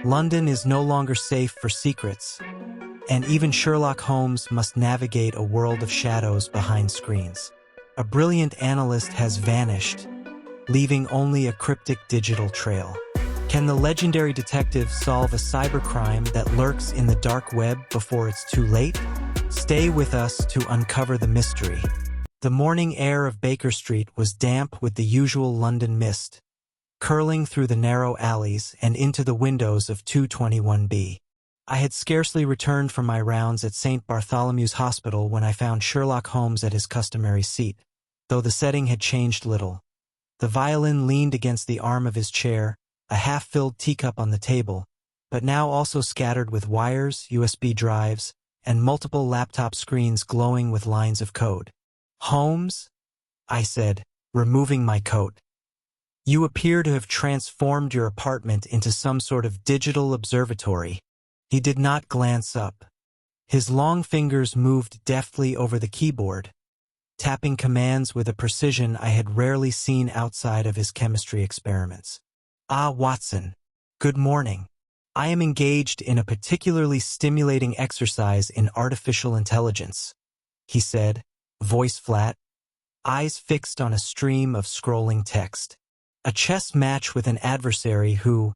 London is no longer safe for secrets, and even Sherlock Holmes must navigate a world of shadows behind screens. A brilliant analyst has vanished, leaving only a cryptic digital trail. Can the legendary detective solve a cybercrime that lurks in the dark web before it's too late? Stay with us to uncover the mystery. The morning air of Baker Street was damp with the usual London mist, curling through the narrow alleys and into the windows of 221B. I had scarcely returned from my rounds at St. Bartholomew's Hospital when I found Sherlock Holmes at his customary seat, though the setting had changed little. The violin leaned against the arm of his chair, a half-filled teacup on the table, but now also scattered with wires, USB drives, and multiple laptop screens glowing with lines of code. "Holmes?" I said, removing my coat. "You appear to have transformed your apartment into some sort of digital observatory." He did not glance up. His long fingers moved deftly over the keyboard, tapping commands with a precision I had rarely seen outside of his chemistry experiments. "Ah, Watson. Good morning. I am engaged in a particularly stimulating exercise in artificial intelligence," he said, voice flat, eyes fixed on a stream of scrolling text. "A chess match with an adversary who,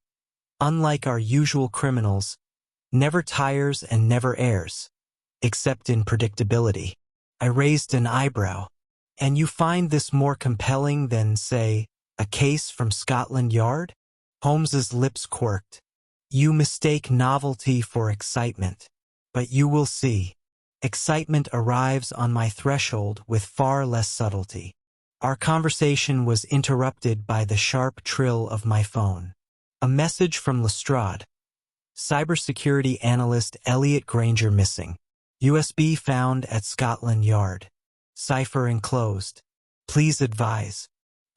unlike our usual criminals, never tires and never errs, except in predictability." I raised an eyebrow. "And you find this more compelling than, say, a case from Scotland Yard?" Holmes's lips quirked. "You mistake novelty for excitement. But you will see. Excitement arrives on my threshold with far less subtlety." Our conversation was interrupted by the sharp trill of my phone. A message from Lestrade. "Cybersecurity analyst Elliot Granger missing. USB found at Scotland Yard. Cipher enclosed. Please advise."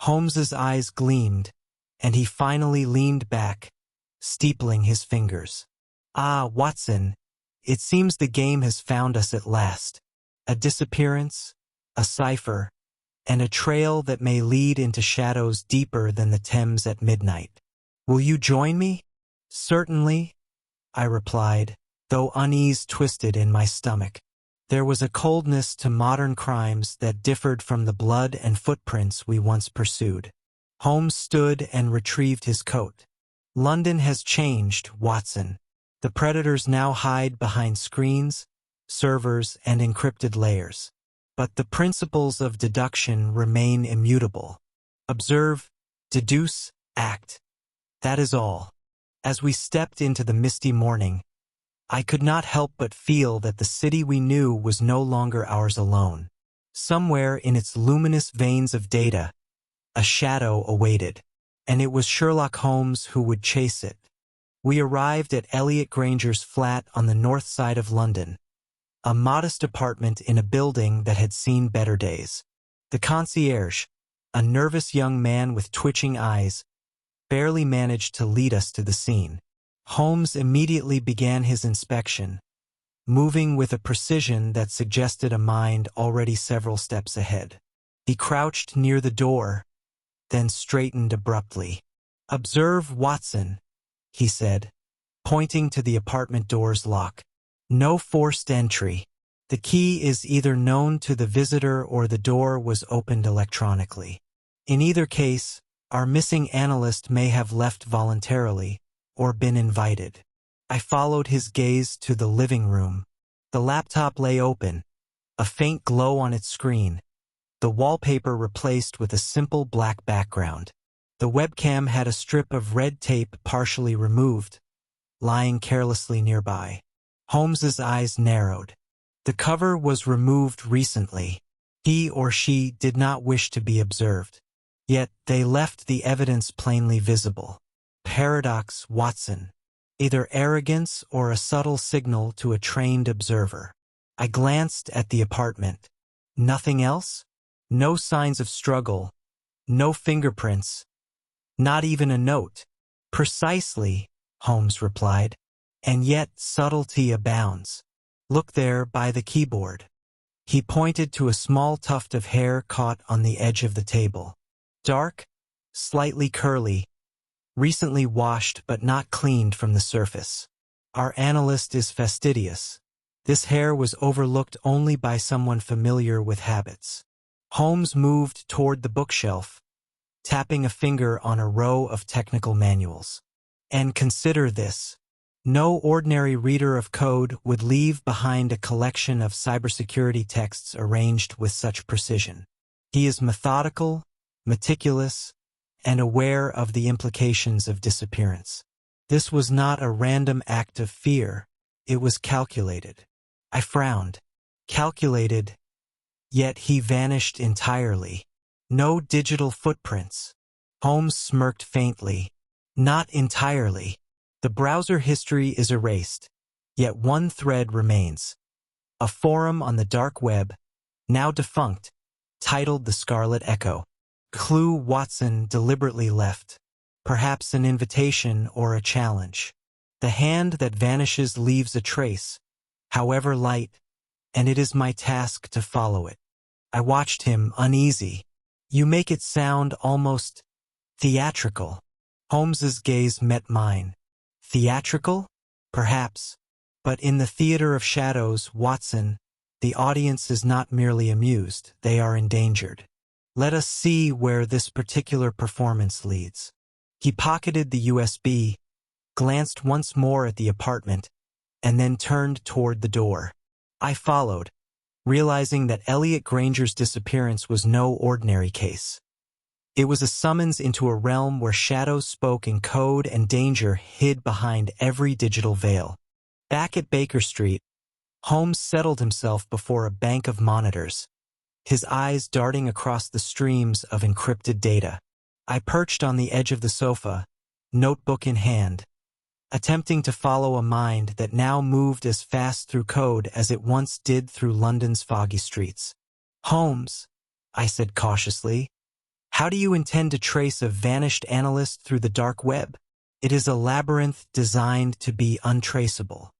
Holmes's eyes gleamed, and he finally leaned back, steepling his fingers. "Ah, Watson, it seems the game has found us at last. A disappearance, a cipher, and a trail that may lead into shadows deeper than the Thames at midnight. Will you join me?" "Certainly," I replied, though unease twisted in my stomach. There was a coldness to modern crimes that differed from the blood and footprints we once pursued. Holmes stood and retrieved his coat. "London has changed, Watson. The predators now hide behind screens, servers, and encrypted layers. But the principles of deduction remain immutable. Observe, deduce, act. That is all." As we stepped into the misty morning, I could not help but feel that the city we knew was no longer ours alone. Somewhere in its luminous veins of data, a shadow awaited, and it was Sherlock Holmes who would chase it. We arrived at Elliot Granger's flat on the north side of London, a modest apartment in a building that had seen better days. The concierge, a nervous young man with twitching eyes, barely managed to lead us to the scene. Holmes immediately began his inspection, moving with a precision that suggested a mind already several steps ahead. He crouched near the door, then straightened abruptly. "Observe, Watson," he said, pointing to the apartment door's lock. "No forced entry. The key is either known to the visitor or the door was opened electronically. In either case, our missing analyst may have left voluntarily or been invited." I followed his gaze to the living room. The laptop lay open, a faint glow on its screen, the wallpaper replaced with a simple black background. The webcam had a strip of red tape partially removed, lying carelessly nearby. Holmes's eyes narrowed. The cover was removed recently. He or she did not wish to be observed. Yet they left the evidence plainly visible. Paradox, Watson. Either arrogance or a subtle signal to a trained observer. I glanced at the apartment. Nothing else? No signs of struggle. No fingerprints. Not even a note. "Precisely," Holmes replied. "And yet subtlety abounds. Look there by the keyboard." He pointed to a small tuft of hair caught on the edge of the table. Dark, slightly curly, recently washed but not cleaned from the surface. Our analyst is fastidious. This hair was overlooked only by someone familiar with habits. Holmes moved toward the bookshelf, tapping a finger on a row of technical manuals. And consider this. No ordinary reader of code would leave behind a collection of cybersecurity texts arranged with such precision. He is methodical, meticulous, and aware of the implications of disappearance. This was not a random act of fear. It was calculated. I frowned. Calculated, yet he vanished entirely. No digital footprints. Holmes smirked faintly. Not entirely. The browser history is erased, yet one thread remains. A forum on the dark web, now defunct, titled The Scarlet Echo. Clue Watson deliberately left. Perhaps an invitation or a challenge. The hand that vanishes leaves a trace, however light, and it is my task to follow it. I watched him, uneasy. You make it sound almost theatrical. Holmes's gaze met mine. Theatrical? Perhaps. But in the theater of shadows, Watson, the audience is not merely amused, they are endangered. Let us see where this particular performance leads. He pocketed the USB, glanced once more at the apartment, and then turned toward the door. I followed, realizing that Elliot Granger's disappearance was no ordinary case. It was a summons into a realm where shadows spoke in code and danger hid behind every digital veil. Back at Baker Street, Holmes settled himself before a bank of monitors, his eyes darting across the streams of encrypted data. I perched on the edge of the sofa, notebook in hand, attempting to follow a mind that now moved as fast through code as it once did through London's foggy streets. Holmes, I said cautiously, how do you intend to trace a vanished analyst through the dark web? It is a labyrinth designed to be untraceable.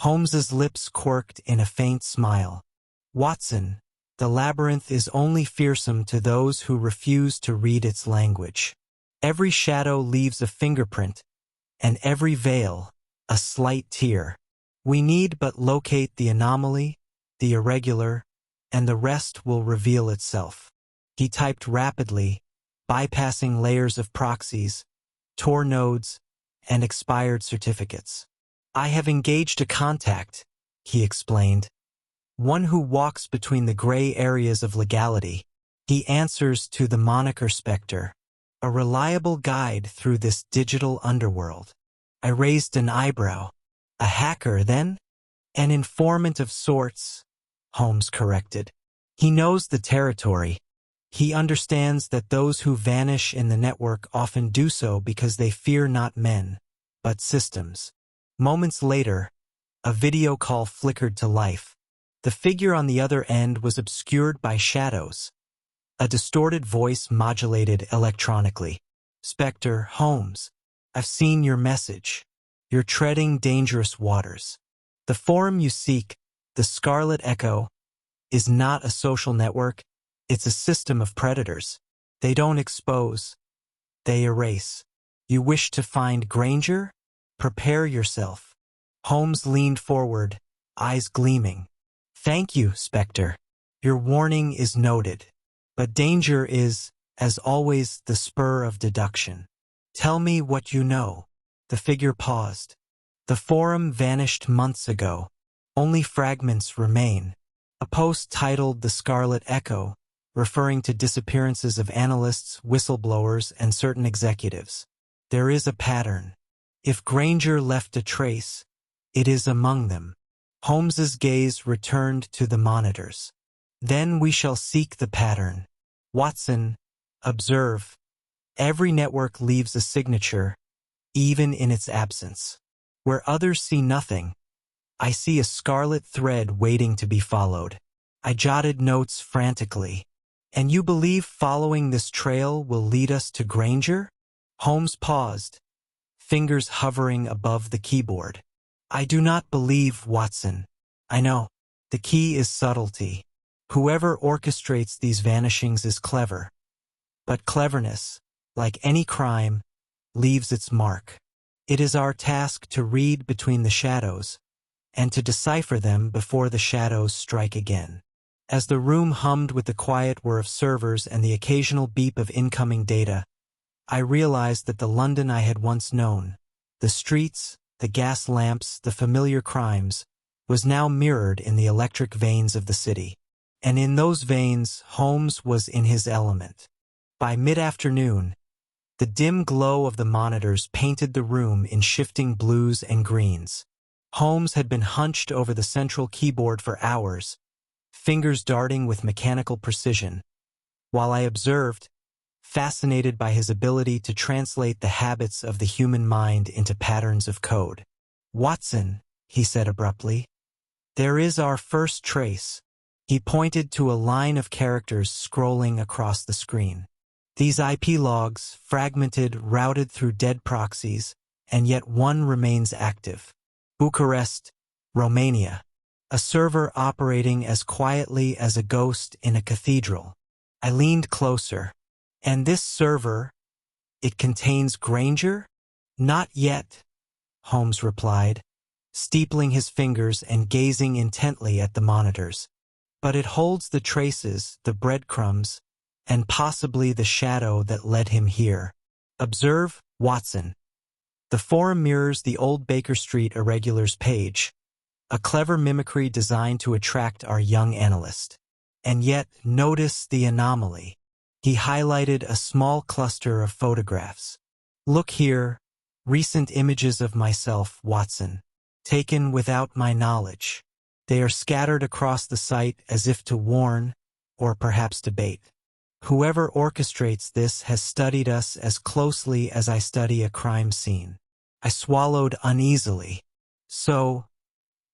Holmes's lips quirked in a faint smile. Watson, the labyrinth is only fearsome to those who refuse to read its language. Every shadow leaves a fingerprint, and every veil, a slight tear. We need but locate the anomaly, the irregular, and the rest will reveal itself. He typed rapidly, bypassing layers of proxies, Tor nodes, and expired certificates. I have engaged a contact, he explained. One who walks between the gray areas of legality. He answers to the moniker Spectre, a reliable guide through this digital underworld. I raised an eyebrow. A hacker, then? An informant of sorts, Holmes corrected. He knows the territory. He understands that those who vanish in the network often do so because they fear not men, but systems. Moments later, a video call flickered to life. The figure on the other end was obscured by shadows. A distorted voice modulated electronically. Spectre, Holmes, I've seen your message. You're treading dangerous waters. The forum you seek, the Scarlet Echo, is not a social network. It's a system of predators. They don't expose. They erase. You wish to find Granger? Prepare yourself. Holmes leaned forward, eyes gleaming. Thank you, Spectre. Your warning is noted. But danger is, as always, the spur of deduction. Tell me what you know. The figure paused. The forum vanished months ago. Only fragments remain. A post titled The Scarlet Echo, referring to disappearances of analysts, whistleblowers, and certain executives. There is a pattern. If Granger left a trace, it is among them. Holmes's gaze returned to the monitors. Then we shall seek the pattern. Watson, observe. Every network leaves a signature, even in its absence. Where others see nothing, I see a scarlet thread waiting to be followed. I jotted notes frantically. And you believe following this trail will lead us to Granger? Holmes paused, fingers hovering above the keyboard. I do not believe, Watson. I know. The key is subtlety. Whoever orchestrates these vanishings is clever. But cleverness, like any crime, leaves its mark. It is our task to read between the shadows and to decipher them before the shadows strike again. As the room hummed with the quiet whir of servers and the occasional beep of incoming data, I realized that the London I had once known, the streets, the gas lamps, the familiar crimes, was now mirrored in the electric veins of the city. And in those veins, Holmes was in his element. By mid-afternoon, the dim glow of the monitors painted the room in shifting blues and greens. Holmes had been hunched over the central keyboard for hours, fingers darting with mechanical precision, while I observed, fascinated by his ability to translate the habits of the human mind into patterns of code. "Watson," he said abruptly, "there is our first trace." He pointed to a line of characters scrolling across the screen. These IP logs, fragmented, routed through dead proxies, and yet one remains active. Bucharest, Romania. A server operating as quietly as a ghost in a cathedral. I leaned closer. "And this server, it contains Granger?" "Not yet," Holmes replied, steepling his fingers and gazing intently at the monitors. "But it holds the traces, the breadcrumbs, and possibly the shadow that led him here. Observe, Watson. The forum mirrors the old Baker Street Irregulars page, a clever mimicry designed to attract our young analyst. And yet, notice the anomaly." He highlighted a small cluster of photographs. "Look here, recent images of myself, Watson, taken without my knowledge. They are scattered across the site as if to warn, or perhaps to bait. Whoever orchestrates this has studied us as closely as I study a crime scene." I swallowed uneasily. "So,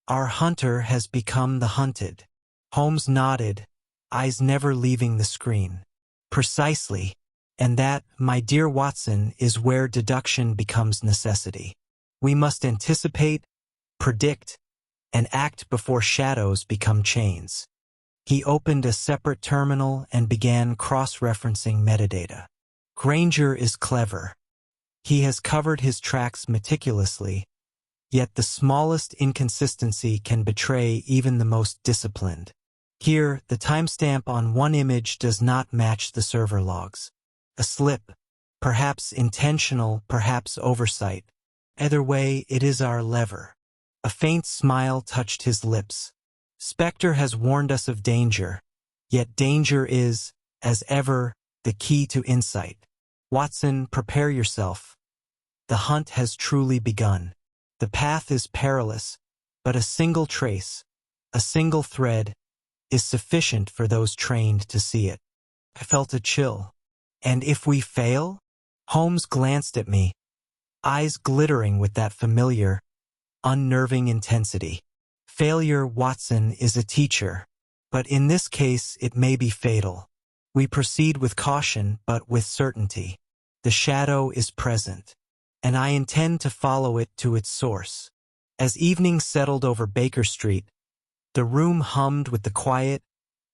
our hunter has become the hunted." Holmes nodded, eyes never leaving the screen. "Precisely. And that, my dear Watson, is where deduction becomes necessity. We must anticipate, predict, and act before shadows become chains." He opened a separate terminal and began cross-referencing metadata. "Granger is clever. He has covered his tracks meticulously, yet the smallest inconsistency can betray even the most disciplined. Here, the timestamp on one image does not match the server logs. A slip, perhaps intentional, perhaps oversight. Either way, it is our lever." A faint smile touched his lips. "Spectre has warned us of danger, yet danger is, as ever, the key to insight. Watson, prepare yourself. The hunt has truly begun. The path is perilous, but a single trace, a single thread, is sufficient for those trained to see it." I felt a chill. "And if we fail?" Holmes glanced at me, eyes glittering with that familiar, unnerving intensity. "Failure, Watson, is a teacher, but in this case it may be fatal. We proceed with caution, but with certainty. The shadow is present, and I intend to follow it to its source." As evening settled over Baker Street, the room hummed with the quiet,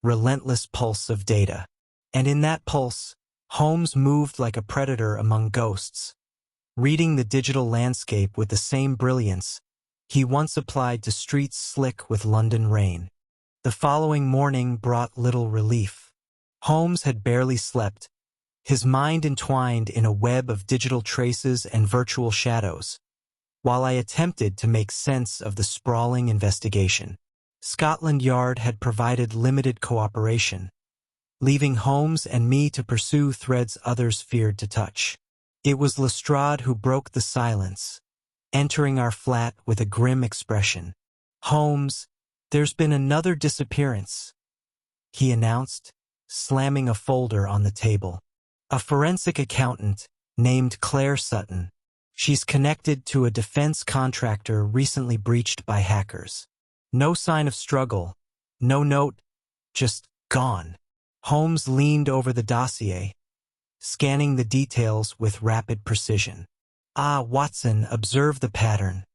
relentless pulse of data. And in that pulse, Holmes moved like a predator among ghosts, reading the digital landscape with the same brilliance he once applied to streets slick with London rain. The following morning brought little relief. Holmes had barely slept, his mind entwined in a web of digital traces and virtual shadows, while I attempted to make sense of the sprawling investigation. Scotland Yard had provided limited cooperation, leaving Holmes and me to pursue threads others feared to touch. It was Lestrade who broke the silence, entering our flat with a grim expression. "Holmes, there's been another disappearance," he announced, slamming a folder on the table. "A forensic accountant named Claire Sutton. She's connected to a defense contractor recently breached by hackers. No sign of struggle, no note, just gone." Holmes leaned over the dossier, scanning the details with rapid precision. "Ah, Watson, observe the pattern.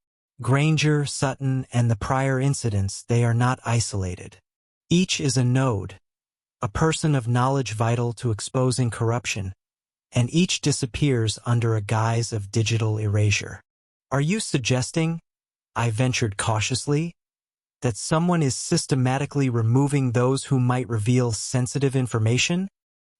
Granger, Sutton, and the prior incidents, they are not isolated. Each is a node, a person of knowledge vital to exposing corruption, and each disappears under a guise of digital erasure. Are you suggesting, I ventured cautiously, that someone is systematically removing those who might reveal sensitive information?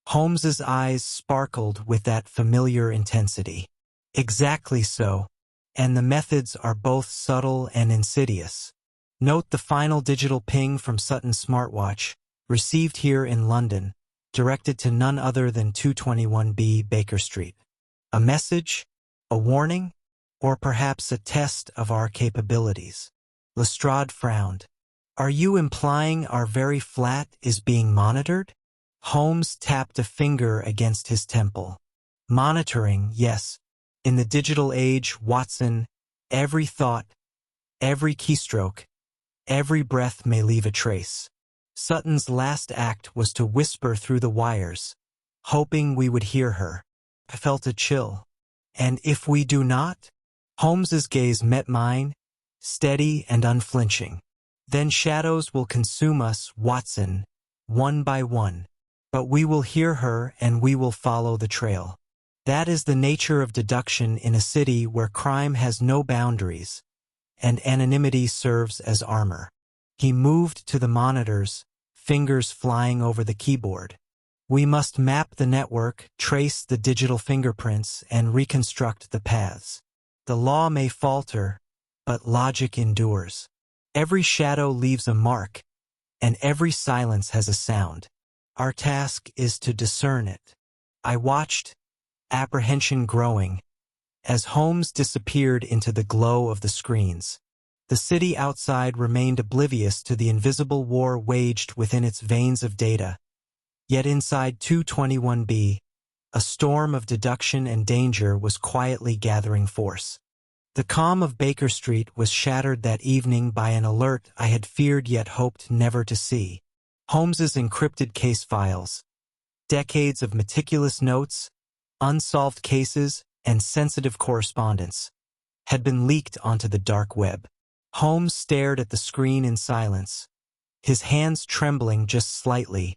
Holmes's eyes sparkled with that familiar intensity. Exactly so, and the methods are both subtle and insidious. Note the final digital ping from Sutton's smartwatch, received here in London, directed to none other than 221B Baker Street. A message? A warning? Or perhaps a test of our capabilities? Lestrade frowned. Are you implying our very flat is being monitored? Holmes tapped a finger against his temple. Monitoring, yes. In the digital age, Watson, every thought, every keystroke, every breath may leave a trace. Sutton's last act was to whisper through the wires, hoping we would hear her. I felt a chill. And if we do not? Holmes's gaze met mine, steady and unflinching. Then shadows will consume us, Watson, one by one. But we will hear her and we will follow the trail. That is the nature of deduction in a city where crime has no boundaries, and anonymity serves as armor. He moved to the monitors, fingers flying over the keyboard. We must map the network, trace the digital fingerprints, and reconstruct the paths. The law may falter, but logic endures. Every shadow leaves a mark, and every silence has a sound. Our task is to discern it. I watched, apprehension growing, as Holmes disappeared into the glow of the screens. The city outside remained oblivious to the invisible war waged within its veins of data. Yet inside 221B, a storm of deduction and danger was quietly gathering force. The calm of Baker Street was shattered that evening by an alert I had feared yet hoped never to see. Holmes's encrypted case files, decades of meticulous notes, unsolved cases, and sensitive correspondence, had been leaked onto the dark web. Holmes stared at the screen in silence, his hands trembling just slightly,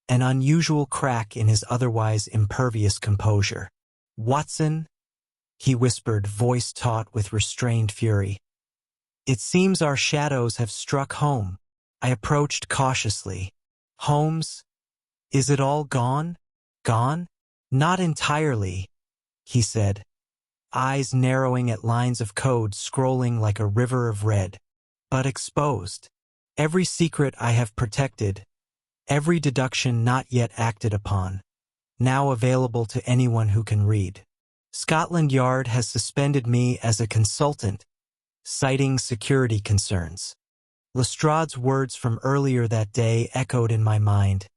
an unusual crack in his otherwise impervious composure. "Watson," he whispered, voice taut with restrained fury. "It seems our shadows have struck home." I approached cautiously. "Holmes, is it all gone? Gone?" "Not entirely," he said, eyes narrowing at lines of code scrolling like a river of red, "but exposed. Every secret I have protected, every deduction not yet acted upon, now available to anyone who can read. Scotland Yard has suspended me as a consultant, citing security concerns." Lestrade's words from earlier that day echoed in my mind.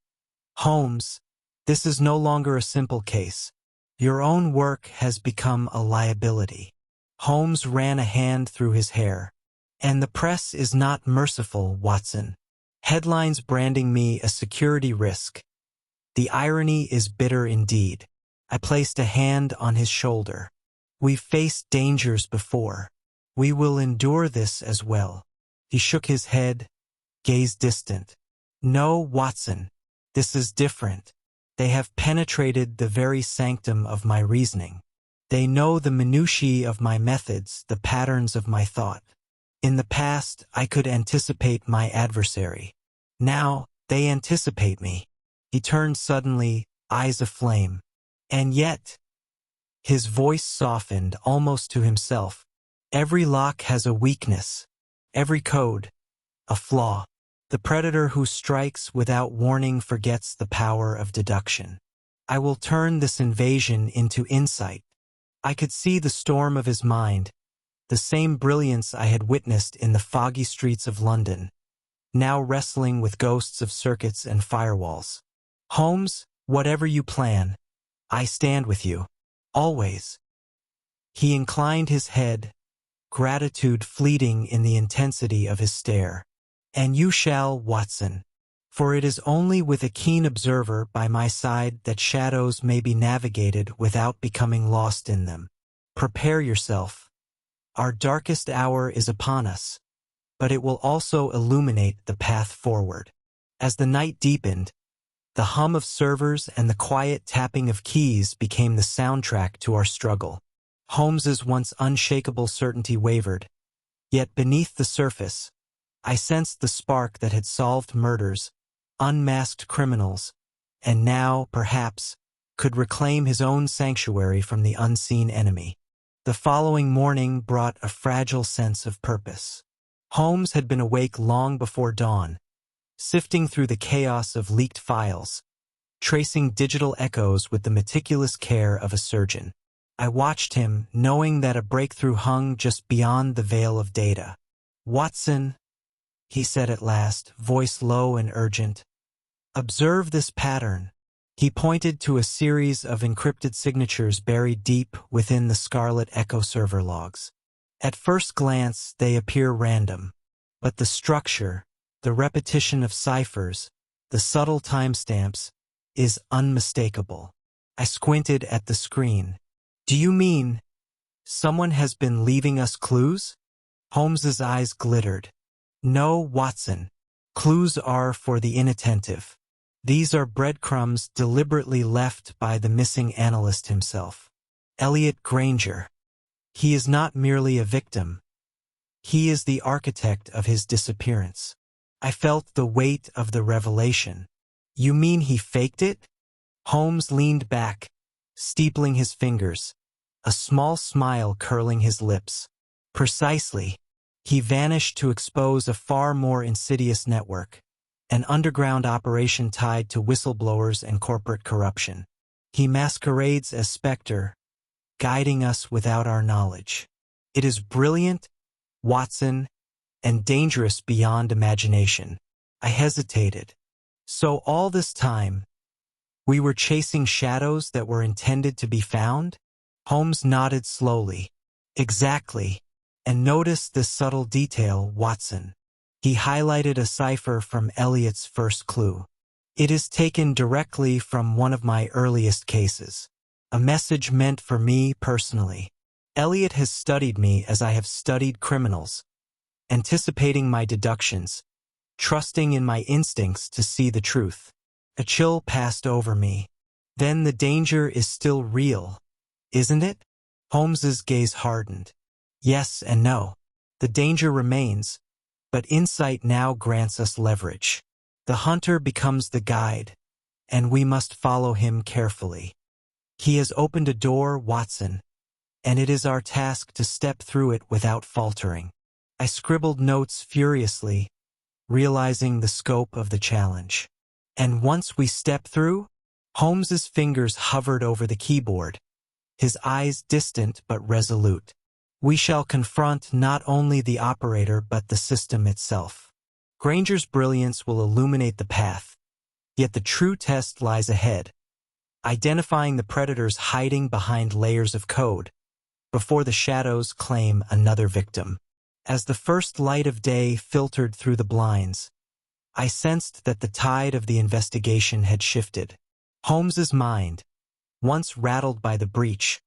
"Holmes, this is no longer a simple case. Your own work has become a liability." Holmes ran a hand through his hair. "And the press is not merciful, Watson. Headlines branding me a security risk. The irony is bitter indeed." I placed a hand on his shoulder. "We've faced dangers before. We will endure this as well." He shook his head, gaze distant. "No, Watson, this is different. They have penetrated the very sanctum of my reasoning. They know the minutiae of my methods, the patterns of my thought. In the past, I could anticipate my adversary. Now, they anticipate me." He turned suddenly, eyes aflame. "And yet," his voice softened almost to himself, "every lock has a weakness, every code, a flaw. The predator who strikes without warning forgets the power of deduction. I will turn this invasion into insight." I could see the storm of his mind, the same brilliance I had witnessed in the foggy streets of London, now wrestling with ghosts of circuits and firewalls. "Holmes, whatever you plan, I stand with you. Always." He inclined his head, gratitude fleeting in the intensity of his stare. "And you shall, Watson. For it is only with a keen observer by my side that shadows may be navigated without becoming lost in them. Prepare yourself. Our darkest hour is upon us, but it will also illuminate the path forward." As the night deepened, The hum of servers and the quiet tapping of keys became the soundtrack to our struggle. Holmes's once unshakable certainty wavered, yet beneath the surface, I sensed the spark that had solved murders, unmasked criminals, and now, perhaps, could reclaim his own sanctuary from the unseen enemy. The following morning brought a fragile sense of purpose. Holmes had been awake long before dawn, sifting through the chaos of leaked files, tracing digital echoes with the meticulous care of a surgeon. I watched him, knowing that a breakthrough hung just beyond the veil of data. "Watson," he said at last, voice low and urgent, "observe this pattern." He pointed to a series of encrypted signatures buried deep within the Scarlet Echo server logs. At first glance, they appear random, but the structure, the repetition of ciphers, the subtle timestamps, is unmistakable. I squinted at the screen. "Do you mean someone has been leaving us clues?" Holmes's eyes glittered. "No, Watson. Clues are for the inattentive. These are breadcrumbs deliberately left by the missing analyst himself. Elliot Granger. He is not merely a victim. He is the architect of his disappearance." I felt the weight of the revelation. "You mean he faked it?" Holmes leaned back, steepling his fingers, a small smile curling his lips. "Precisely. He vanished to expose a far more insidious network, an underground operation tied to whistleblowers and corporate corruption. He masquerades as Spectre, guiding us without our knowledge. It is brilliant, Watson, and dangerous beyond imagination." I hesitated. "So all this time, we were chasing shadows that were intended to be found?" Holmes nodded slowly. "Exactly. And notice this subtle detail, Watson." He highlighted a cipher from Elliot's first clue. "It is taken directly from one of my earliest cases. A message meant for me personally. Elliot has studied me as I have studied criminals, anticipating my deductions, trusting in my instincts to see the truth." A chill passed over me. "Then the danger is still real, isn't it?" Holmes's gaze hardened. "Yes and no. The danger remains, but insight now grants us leverage. The hunter becomes the guide, and we must follow him carefully. He has opened a door, Watson, and it is our task to step through it without faltering." I scribbled notes furiously, realizing the scope of the challenge. "And once we step through?" Holmes's fingers hovered over the keyboard, his eyes distant but resolute. "We shall confront not only the operator but the system itself. Granger's brilliance will illuminate the path, yet the true test lies ahead, identifying the predators hiding behind layers of code, before the shadows claim another victim." As the first light of day filtered through the blinds, I sensed that the tide of the investigation had shifted. Holmes's mind, once rattled by the breach,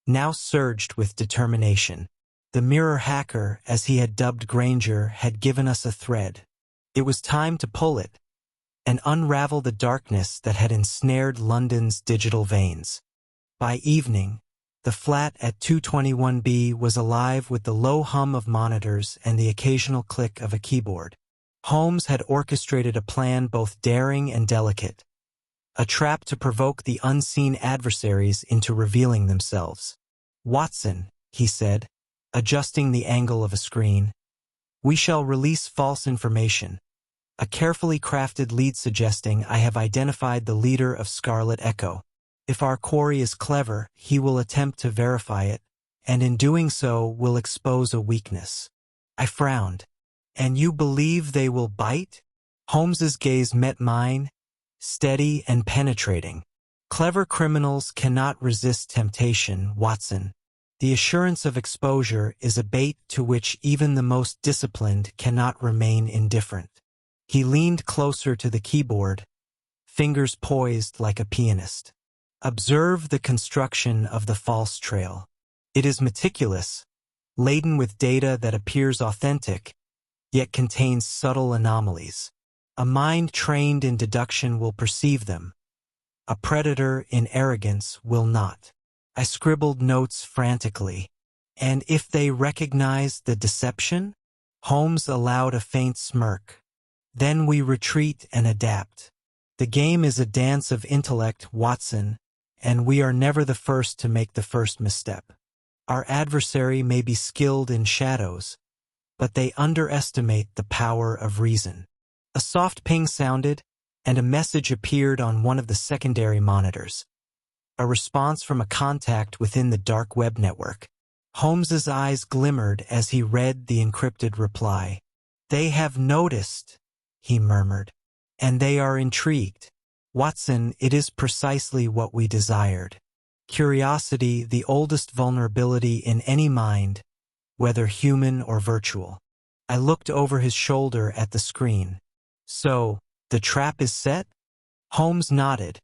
now surged with determination. The mirror hacker, as he had dubbed Granger, had given us a thread. It was time to pull it and unravel the darkness that had ensnared London's digital veins. By evening, the flat at 221B was alive with the low hum of monitors and the occasional click of a keyboard. Holmes had orchestrated a plan both daring and delicate, a trap to provoke the unseen adversaries into revealing themselves. "Watson," he said, adjusting the angle of a screen, "we shall release false information. A carefully crafted lead suggesting I have identified the leader of Scarlet Echo. If our quarry is clever, he will attempt to verify it, and in doing so will expose a weakness." I frowned. "And you believe they will bite?" Holmes's gaze met mine, steady and penetrating. "Clever criminals cannot resist temptation, Watson. The assurance of exposure is a bait to which even the most disciplined cannot remain indifferent." He leaned closer to the keyboard, fingers poised like a pianist. "Observe the construction of the false trail. It is meticulous, laden with data that appears authentic, yet contains subtle anomalies. A mind trained in deduction will perceive them. A predator in arrogance will not. I scribbled notes frantically. And if they recognize the deception? Holmes allowed a faint smirk. Then we retreat and adapt. The game is a dance of intellect, Watson, and we are never the first to make the first misstep. Our adversary may be skilled in shadows, but they underestimate the power of reason. A soft ping sounded, and a message appeared on one of the secondary monitors. A response from a contact within the dark web network. Holmes's eyes glimmered as he read the encrypted reply. "They have noticed," he murmured, "and they are intrigued. Watson, it is precisely what we desired. Curiosity, the oldest vulnerability in any mind, whether human or virtual." I looked over his shoulder at the screen. "So, the trap is set?" Holmes nodded,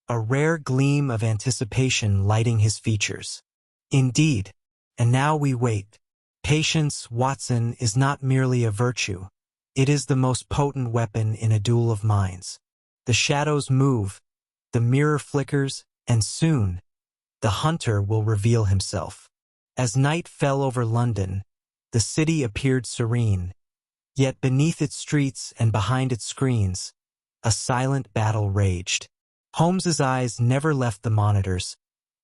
a rare gleam of anticipation lighting his features. "Indeed, and now we wait. Patience, Watson, is not merely a virtue. It is the most potent weapon in a duel of minds. The shadows move, the mirror flickers, and soon, the hunter will reveal himself." As night fell over London, the city appeared serene. Yet beneath its streets and behind its screens, a silent battle raged. Holmes's eyes never left the monitors,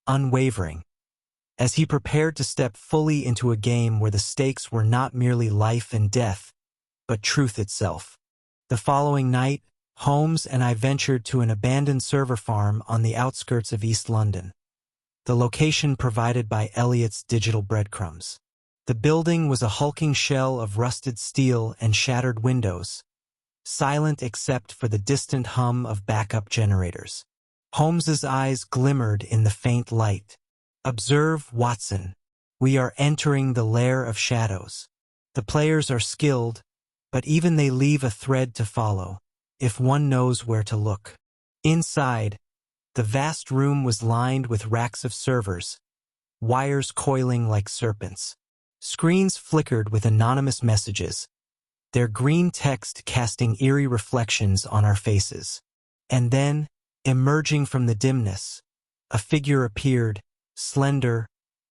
unwavering, as he prepared to step fully into a game where the stakes were not merely life and death, but truth itself. The following night, Holmes and I ventured to an abandoned server farm on the outskirts of East London. The location provided by Elliot's digital breadcrumbs. The building was a hulking shell of rusted steel and shattered windows, silent except for the distant hum of backup generators. Holmes's eyes glimmered in the faint light. "Observe, Watson. We are entering the lair of shadows. The players are skilled, but even they leave a thread to follow, if one knows where to look." Inside, the vast room was lined with racks of servers, wires coiling like serpents. Screens flickered with anonymous messages, their green text casting eerie reflections on our faces. And then, emerging from the dimness, a figure appeared, slender,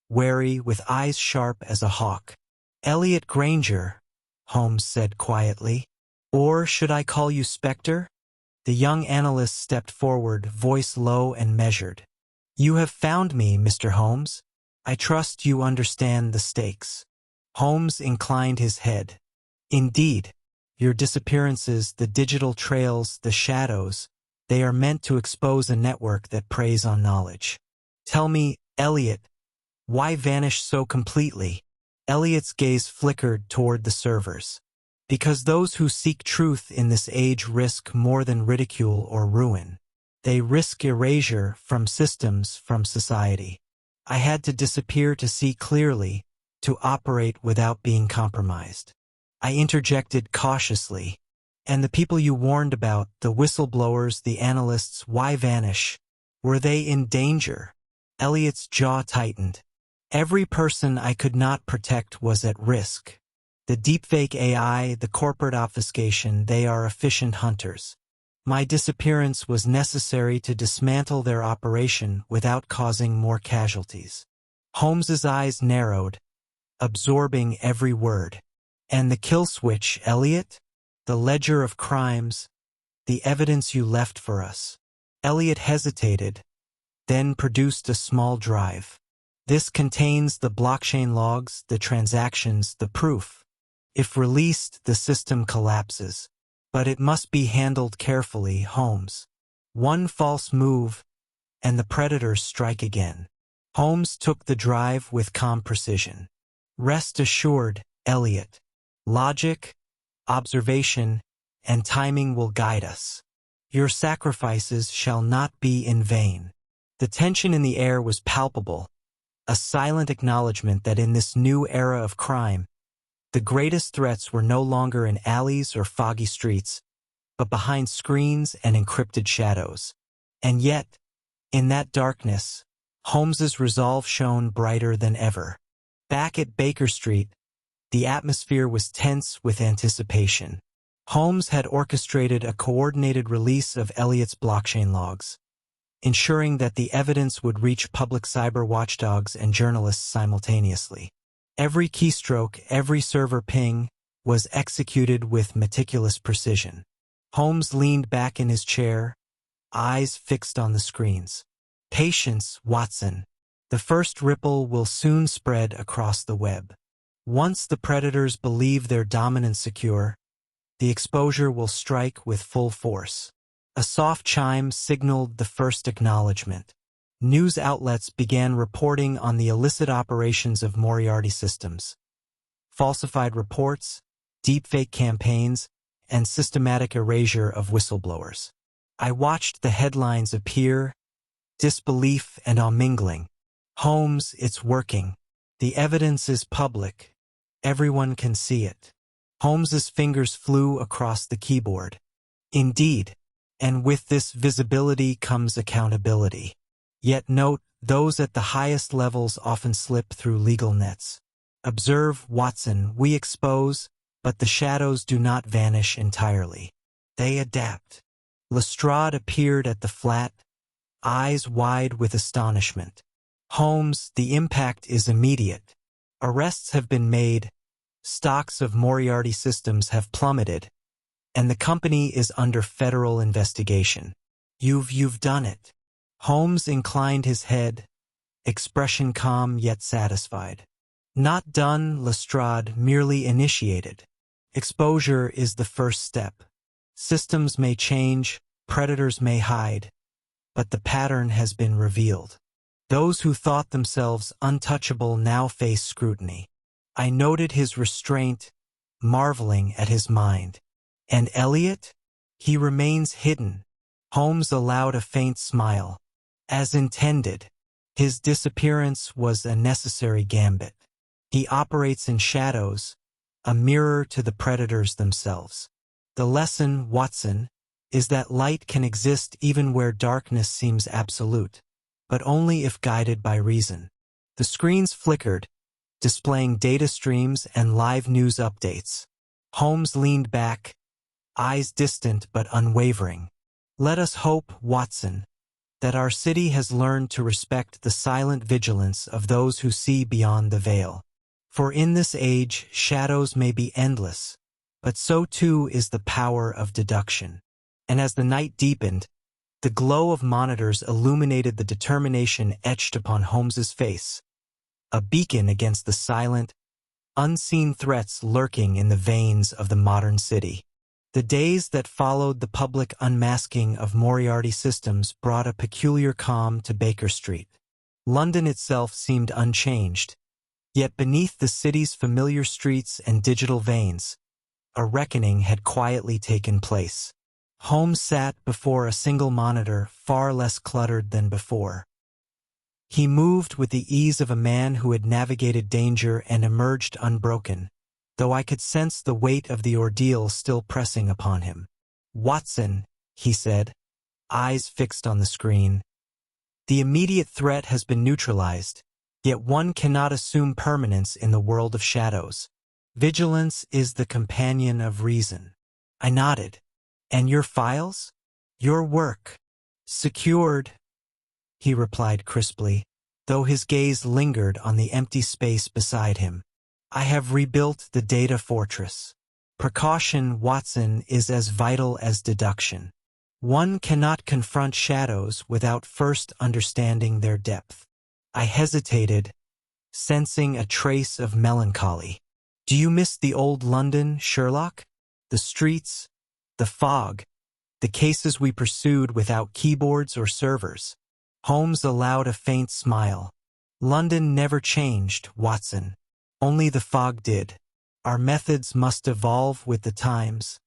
wary, with eyes sharp as a hawk. "Elliot Granger," Holmes said quietly. "Or should I call you Spectre?" The young analyst stepped forward, voice low and measured. "You have found me, Mr. Holmes. I trust you understand the stakes." Holmes inclined his head. "Indeed, your disappearances, the digital trails, the shadows, they are meant to expose a network that preys on knowledge. Tell me, Elliot, why vanish so completely?" Elliot's gaze flickered toward the servers. "Because those who seek truth in this age risk more than ridicule or ruin. They risk erasure from systems, from society. I had to disappear to see clearly, to operate without being compromised." I interjected cautiously. "And the people you warned about, the whistleblowers, the analysts, why vanish? Were they in danger?" Elliot's jaw tightened. "Every person I could not protect was at risk. The deepfake AI, the corporate obfuscation, they are efficient hunters. My disappearance was necessary to dismantle their operation without causing more casualties." Holmes's eyes narrowed, absorbing every word. "And the kill switch, Elliot? The ledger of crimes, the evidence you left for us." Elliot hesitated, then produced a small drive. "This contains the blockchain logs, the transactions, the proof. If released, the system collapses. But it must be handled carefully, Holmes. One false move, and the predators strike again." Holmes took the drive with calm precision. "Rest assured, Elliot. Logic, observation, and timing will guide us. Your sacrifices shall not be in vain." The tension in the air was palpable, a silent acknowledgement that in this new era of crime, the greatest threats were no longer in alleys or foggy streets, but behind screens and encrypted shadows. And yet, in that darkness, Holmes's resolve shone brighter than ever. Back at Baker Street, the atmosphere was tense with anticipation. Holmes had orchestrated a coordinated release of Elliott's blockchain logs, ensuring that the evidence would reach public cyber watchdogs and journalists simultaneously. Every keystroke, every server ping, was executed with meticulous precision. Holmes leaned back in his chair, eyes fixed on the screens. Patience, Watson. The first ripple will soon spread across the web. Once the predators believe their dominance secure, the exposure will strike with full force. A soft chime signaled the first acknowledgement. News outlets began reporting on the illicit operations of Moriarty systems. Falsified reports, deepfake campaigns, and systematic erasure of whistleblowers. I watched the headlines appear, disbelief and awe-mingling. Holmes, it's working. The evidence is public. Everyone can see it. Holmes's fingers flew across the keyboard. Indeed, and with this visibility comes accountability. Yet note, those at the highest levels often slip through legal nets. Observe, Watson, we expose, but the shadows do not vanish entirely. They adapt. Lestrade appeared at the flat, eyes wide with astonishment. Holmes, the impact is immediate. Arrests have been made, stocks of Moriarty systems have plummeted, and the company is under federal investigation. You've done it. Holmes inclined his head, expression calm yet satisfied. Not done, Lestrade, merely initiated. Exposure is the first step. Systems may change, predators may hide, but the pattern has been revealed. Those who thought themselves untouchable now face scrutiny. I noted his restraint, marveling at his mind. And Elliot? He remains hidden. Holmes allowed a faint smile. As intended, his disappearance was a necessary gambit. He operates in shadows, a mirror to the predators themselves. The lesson, Watson, is that light can exist even where darkness seems absolute, but only if guided by reason. The screens flickered, displaying data streams and live news updates. Holmes leaned back, eyes distant but unwavering. Let us hope, Watson, that our city has learned to respect the silent vigilance of those who see beyond the veil. For in this age, shadows may be endless, but so too is the power of deduction. And as the night deepened, the glow of monitors illuminated the determination etched upon Holmes's face, a beacon against the silent, unseen threats lurking in the veins of the modern city. The days that followed the public unmasking of Moriarty systems brought a peculiar calm to Baker Street. London itself seemed unchanged, yet beneath the city's familiar streets and digital veins, a reckoning had quietly taken place. Holmes sat before a single monitor, far less cluttered than before. He moved with the ease of a man who had navigated danger and emerged unbroken, though I could sense the weight of the ordeal still pressing upon him. Watson, he said, eyes fixed on the screen. The immediate threat has been neutralized, yet one cannot assume permanence in the world of shadows. Vigilance is the companion of reason. I nodded. And your files? Your work? Secured, he replied crisply, though his gaze lingered on the empty space beside him. I have rebuilt the data fortress. Precaution, Watson, is as vital as deduction. One cannot confront shadows without first understanding their depth. I hesitated, sensing a trace of melancholy. Do you miss the old London, Sherlock? The streets, the fog, the cases we pursued without keyboards or servers? Holmes allowed a faint smile. London never changed, Watson. Only the fog did. Our methods must evolve with the times,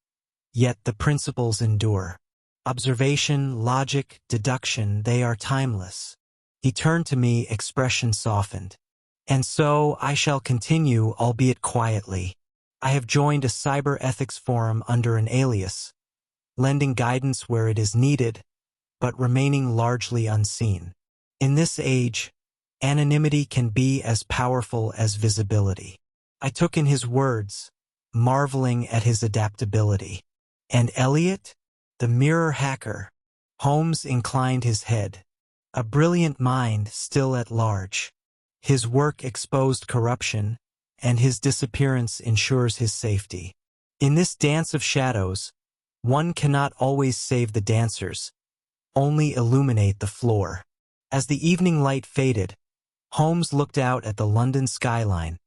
yet the principles endure. Observation, logic, deduction, they are timeless. He turned to me, expression softened. And so I shall continue, albeit quietly. I have joined a cyber ethics forum under an alias, lending guidance where it is needed, but remaining largely unseen. In this age, anonymity can be as powerful as visibility. I took in his words, marveling at his adaptability. And Elliot? The mirror hacker. Holmes inclined his head. A brilliant mind still at large. His work exposed corruption, and his disappearance ensures his safety. In this dance of shadows, one cannot always save the dancers, only illuminate the floor. As the evening light faded, Holmes looked out at the London skyline,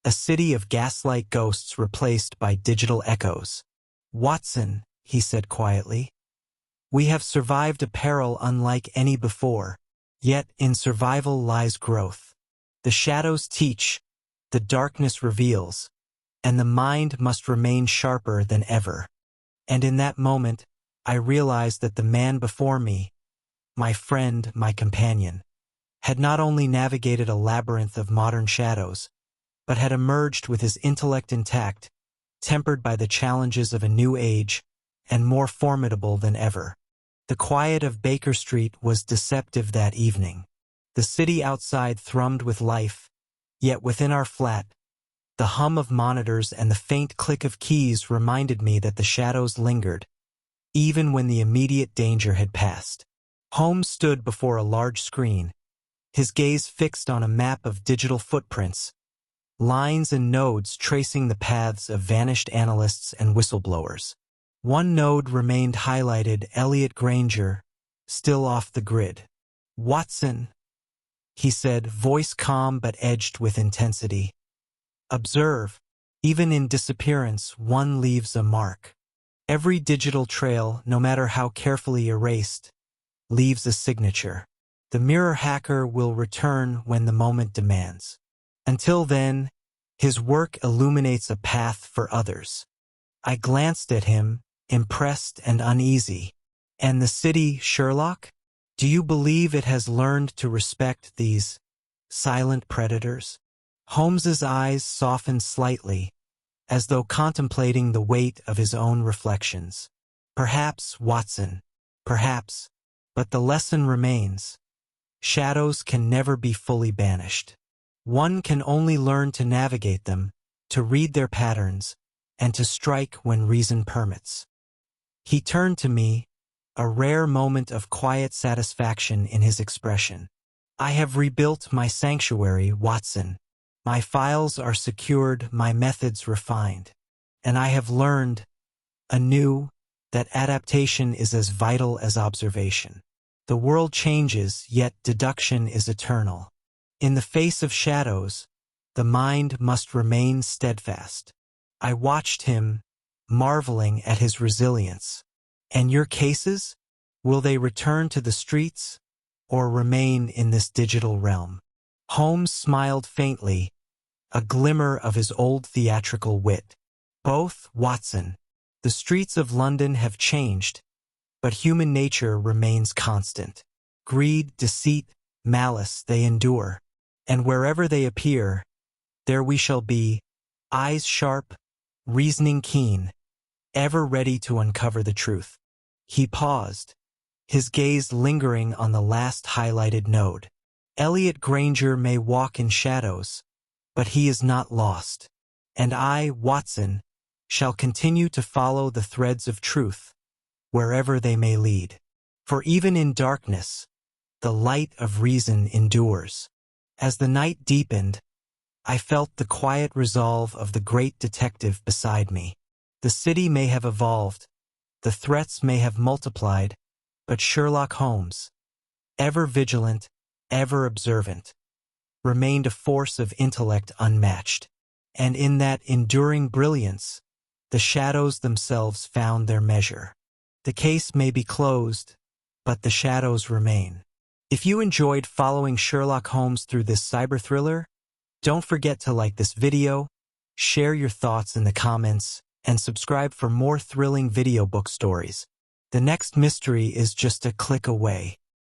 a city of gaslight ghosts replaced by digital echoes. "Watson," he said quietly, "we have survived a peril unlike any before, yet in survival lies growth. The shadows teach, the darkness reveals, and the mind must remain sharper than ever." And in that moment, I realized that the man before me, my friend, my companion, had not only navigated a labyrinth of modern shadows, but had emerged with his intellect intact, tempered by the challenges of a new age, and more formidable than ever. The quiet of Baker Street was deceptive that evening. The city outside thrummed with life, yet within our flat, the hum of monitors and the faint click of keys reminded me that the shadows lingered, even when the immediate danger had passed. Holmes stood before a large screen, his gaze fixed on a map of digital footprints, lines and nodes tracing the paths of vanished analysts and whistleblowers. One node remained highlighted, Elliot Granger, still off the grid. "Watson," he said, voice calm but edged with intensity. "Observe, even in disappearance, one leaves a mark. Every digital trail, no matter how carefully erased, leaves a signature. The mirror hacker will return when the moment demands. Until then, his work illuminates a path for others." I glanced at him, impressed and uneasy. "And the city, Sherlock? Do you believe it has learned to respect these silent predators?" Holmes's eyes softened slightly, as though contemplating the weight of his own reflections. "Perhaps, Watson, perhaps, but the lesson remains. Shadows can never be fully banished. One can only learn to navigate them, to read their patterns, and to strike when reason permits." He turned to me, a rare moment of quiet satisfaction in his expression. "I have rebuilt my sanctuary, Watson. My files are secured, my methods refined. And I have learned, anew, that adaptation is as vital as observation. The world changes, yet deduction is eternal. In the face of shadows, the mind must remain steadfast." I watched him, marveling at his resilience. "And your cases? Will they return to the streets, or remain in this digital realm?" Holmes smiled faintly, a glimmer of his old theatrical wit. "Both, Watson. The streets of London have changed, but human nature remains constant. Greed, deceit, malice, they endure. And wherever they appear, there we shall be, eyes sharp, reasoning keen, ever ready to uncover the truth." He paused, his gaze lingering on the last highlighted node. "Elliot Granger may walk in shadows, but he is not lost. And I, Watson, shall continue to follow the threads of truth, wherever they may lead. For even in darkness, the light of reason endures." As the night deepened, I felt the quiet resolve of the great detective beside me. The city may have evolved, the threats may have multiplied, but Sherlock Holmes, ever vigilant, ever observant, remained a force of intellect unmatched. And in that enduring brilliance, the shadows themselves found their measure. The case may be closed, but the shadows remain. If you enjoyed following Sherlock Holmes through this cyber thriller, don't forget to like this video, share your thoughts in the comments, and subscribe for more thrilling video book stories. The next mystery is just a click away.